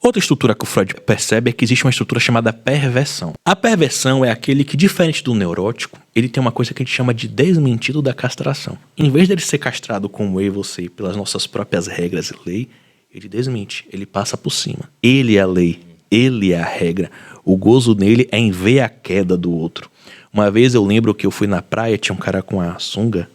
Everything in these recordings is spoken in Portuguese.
Outra estrutura que o Freud percebe é que existe uma estrutura chamada perversão. A perversão é aquele que, diferente do neurótico, ele tem uma coisa que a gente chama de desmentido da castração. Em vez dele ser castrado como eu e você, pelas nossas próprias regras e lei, ele desmente, ele passa por cima. Ele é a lei, ele é a regra. O gozo nele é em ver a queda do outro. Uma vez eu lembro que eu fui na praia, tinha um cara com a sunga,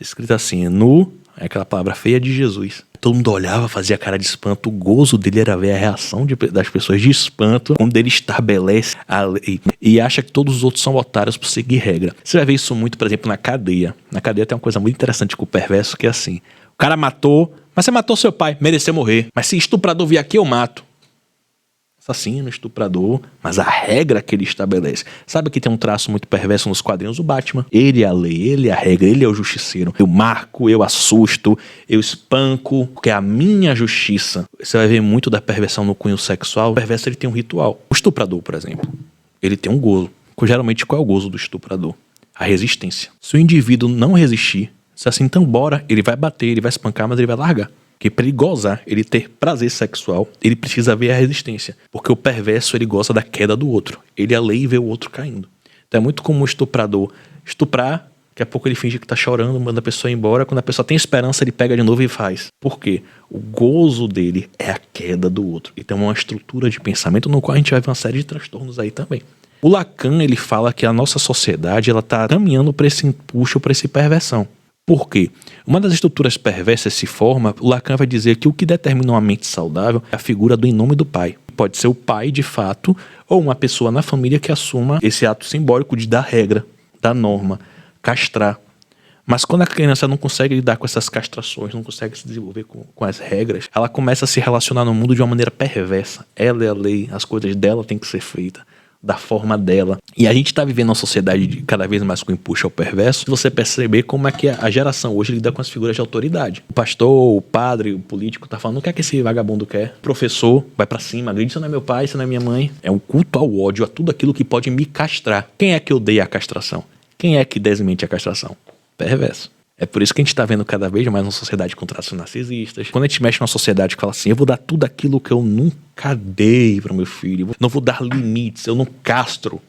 escrito assim, nu, é aquela palavra feia de Jesus. Todo mundo olhava, fazia cara de espanto. O gozo dele era ver a reação das pessoas de espanto quando ele estabelece a lei e acha que todos os outros são otários por seguir regra. Você vai ver isso muito, por exemplo, na cadeia. Na cadeia tem uma coisa muito interessante com o perverso, que é assim. O cara matou, mas você matou seu pai, mereceu morrer. Mas se estuprador vier aqui, eu mato. Assassino, estuprador, mas a regra que ele estabelece. Sabe que tem um traço muito perverso nos quadrinhos do Batman? Ele é a lei, ele é a regra, ele é o justiceiro. Eu marco, eu assusto, eu espanco, porque é a minha justiça. Você vai ver muito da perversão no cunho sexual. O perverso, ele tem um ritual. O estuprador, por exemplo, ele tem um gozo. Geralmente, qual é o gozo do estuprador? A resistência. Se o indivíduo não resistir, se assim, então bora, ele vai bater, ele vai espancar, mas ele vai largar. Porque para ele gozar, ele ter prazer sexual, ele precisa ver a resistência. Porque o perverso, ele gosta da queda do outro. Ele é a lei e vê o outro caindo. Então é muito comum o estuprador estuprar, daqui a pouco ele finge que tá chorando, manda a pessoa embora. Quando a pessoa tem esperança, ele pega de novo e faz. Por quê? O gozo dele é a queda do outro. Então é uma estrutura de pensamento no qual a gente vai ver uma série de transtornos aí também. O Lacan, ele fala que a nossa sociedade, ela tá caminhando para esse empuxo, para essa perversão. Por quê? Uma das estruturas perversas se forma, o Lacan vai dizer que o que determina uma mente saudável é a figura do em nome do pai. Pode ser o pai, de fato, ou uma pessoa na família que assuma esse ato simbólico de dar regra, dar norma, castrar. Mas quando a criança não consegue lidar com essas castrações, não consegue se desenvolver com as regras, ela começa a se relacionar no mundo de uma maneira perversa. Ela é a lei, as coisas dela têm que ser feitas da forma dela. E a gente está vivendo uma sociedade cada vez mais com empuxo ao perverso. Se você perceber como é que a geração hoje lida com as figuras de autoridade. O pastor, o padre, o político tá falando, o que é que esse vagabundo quer? O professor vai pra cima, grita, isso não é meu pai, isso não é minha mãe. É um culto ao ódio, a tudo aquilo que pode me castrar. Quem é que odeia a castração? Quem é que desmente a castração? Perverso. É por isso que a gente está vendo cada vez mais uma sociedade com traços narcisistas. Quando a gente mexe numa sociedade que fala assim, eu vou dar tudo aquilo que eu nunca dei para o meu filho, não vou dar limites, eu não castro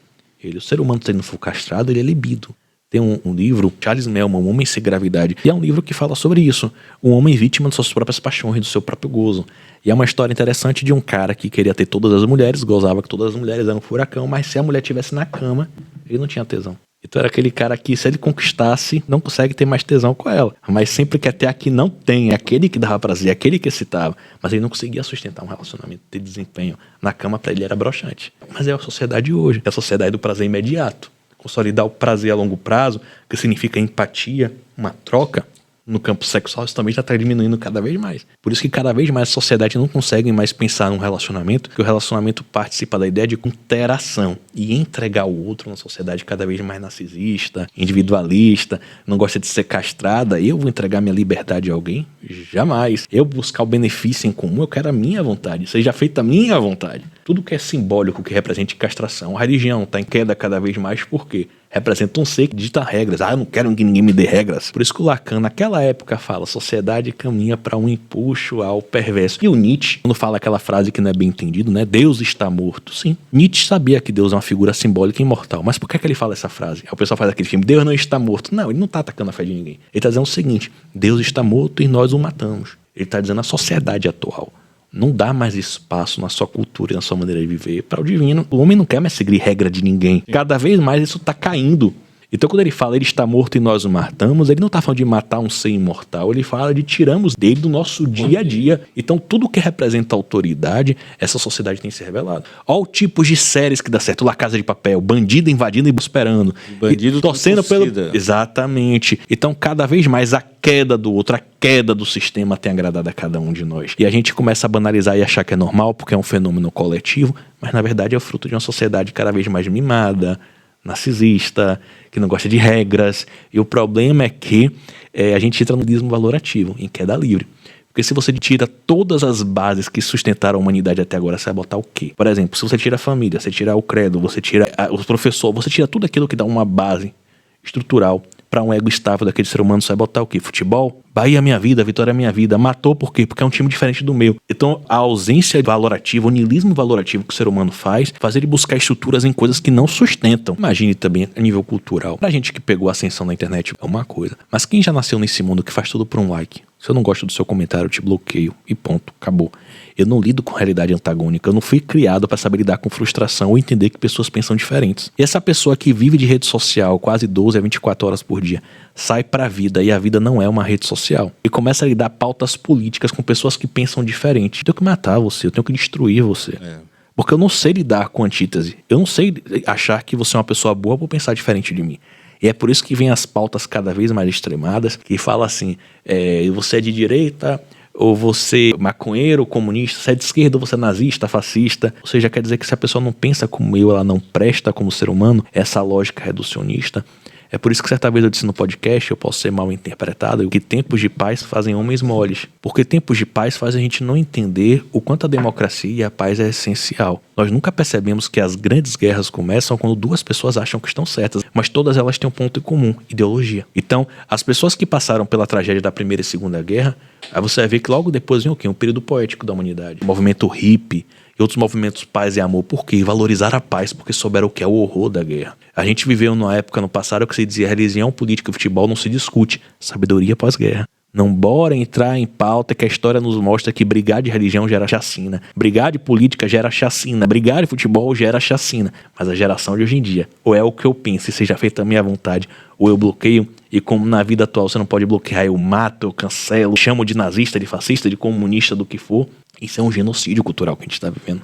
ele. O ser humano, se ele não for castrado, ele é libido. Tem um livro, Charles Melman, Um Homem Sem Gravidade, e é um livro que fala sobre isso. Um homem vítima de suas próprias paixões, do seu próprio gozo. E é uma história interessante de um cara que queria ter todas as mulheres, gozava que todas as mulheres eram um furacão, mas se a mulher estivesse na cama, ele não tinha tesão. Então era aquele cara que, se ele conquistasse, não consegue ter mais tesão com ela. Mas sempre que até aqui não tem, é aquele que dava prazer, é aquele que excitava. Mas ele não conseguia sustentar um relacionamento, ter desempenho. Na cama, pra ele, era broxante. Mas é a sociedade hoje, é a sociedade do prazer imediato. Consolidar o prazer a longo prazo, que significa empatia, uma troca, no campo sexual, isso também já está diminuindo cada vez mais. Por isso que cada vez mais a sociedade não consegue mais pensar num relacionamento, que o relacionamento participa da ideia de interação e entregar o outro, uma sociedade cada vez mais narcisista, individualista, não gosta de ser castrada. Eu vou entregar minha liberdade a alguém? Jamais. Eu buscar o benefício em comum, eu quero a minha vontade, seja feita a minha vontade. Tudo que é simbólico, que represente castração. A religião está em queda cada vez mais, por quê? Representa um ser que dita regras. Eu não quero que ninguém me dê regras. Por isso que o Lacan, naquela época, fala: a sociedade caminha para um empuxo ao perverso. E o Nietzsche, quando fala aquela frase que não é bem entendido, né? Deus está morto. Sim, Nietzsche sabia que Deus é uma figura simbólica e imortal. Mas por que ele fala essa frase? Aí o pessoal faz aquele filme, Deus não está morto. Não, ele não está atacando a fé de ninguém. Ele está dizendo o seguinte: Deus está morto e nós o matamos. Ele está dizendo a sociedade atual não dá mais espaço na sua cultura e na sua maneira de viver para o divino. O homem não quer mais seguir regra de ninguém. Cada vez mais isso está caindo. Então quando ele fala ele está morto e nós o matamos, ele não está falando de matar um ser imortal, ele fala de tiramos dele do nosso dia a dia. Então tudo que representa autoridade, essa sociedade tem se revelado. Olha o tipo de séries que dá certo: La Casa de Papel, bandido invadindo e esperando. Bandido torcendo pelo... Exatamente. Então cada vez mais a queda do outro, a queda do sistema tem agradado a cada um de nós. E a gente começa a banalizar e achar que é normal porque é um fenômeno coletivo, mas na verdade é o fruto de uma sociedade cada vez mais mimada, narcisista, que não gosta de regras. E o problema é que a gente entra no budismo valorativo, em queda livre. Porque se você tira todas as bases que sustentaram a humanidade até agora, você vai botar o quê? Por exemplo, se você tira a família, você tira o credo, você tira os professores, você tira tudo aquilo que dá uma base estrutural pra um ego estável daquele ser humano, você vai botar o quê? Futebol? Bahia é minha vida, Vitória é minha vida. Matou por quê? Porque é um time diferente do meu. Então, a ausência valorativa, o niilismo valorativo que o ser humano faz ele buscar estruturas em coisas que não sustentam. Imagine também a nível cultural. Pra gente que pegou a ascensão na internet é uma coisa. Mas quem já nasceu nesse mundo que faz tudo por um like? Se eu não gosto do seu comentário, eu te bloqueio. E ponto. Acabou. Eu não lido com realidade antagônica. Eu não fui criado para saber lidar com frustração ou entender que pessoas pensam diferentes. E essa pessoa que vive de rede social quase 12 a 24 horas por dia sai pra vida e a vida não é uma rede social. E começa a lidar pautas políticas com pessoas que pensam diferente. Eu tenho que matar você, eu tenho que destruir você. Porque eu não sei lidar com antítese. Eu não sei achar que você é uma pessoa boa por pensar diferente de mim. E é por isso que vem as pautas cada vez mais extremadas, que fala assim, você é de direita, ou você é maconheiro, comunista, você é de esquerda, ou você é nazista, fascista. Ou seja, quer dizer que se a pessoa não pensa como eu, ela não presta como ser humano, essa lógica reducionista. É por isso que certa vez eu disse no podcast, eu posso ser mal interpretado, que tempos de paz fazem homens moles. Porque tempos de paz fazem a gente não entender o quanto a democracia e a paz é essencial. Nós nunca percebemos que as grandes guerras começam quando duas pessoas acham que estão certas, mas todas elas têm um ponto em comum, ideologia. Então, as pessoas que passaram pela tragédia da Primeira e Segunda Guerra, aí você vai ver que logo depois vem o quê? Um período poético da humanidade. O movimento hippie e outros movimentos paz e amor. Por quê? Valorizaram a paz, porque souberam o que é o horror da guerra. A gente viveu numa época no passado que se dizia religião, política e futebol não se discute. Sabedoria pós-guerra. Não bora entrar em pauta que a história nos mostra que brigar de religião gera chacina. Brigar de política gera chacina. Brigar de futebol gera chacina. Mas a geração de hoje em dia, ou é o que eu penso e seja feita a minha vontade, ou eu bloqueio, e como na vida atual você não pode bloquear, eu mato, eu cancelo, chamo de nazista, de fascista, de comunista, do que for. Isso é um genocídio cultural que a gente está vivendo.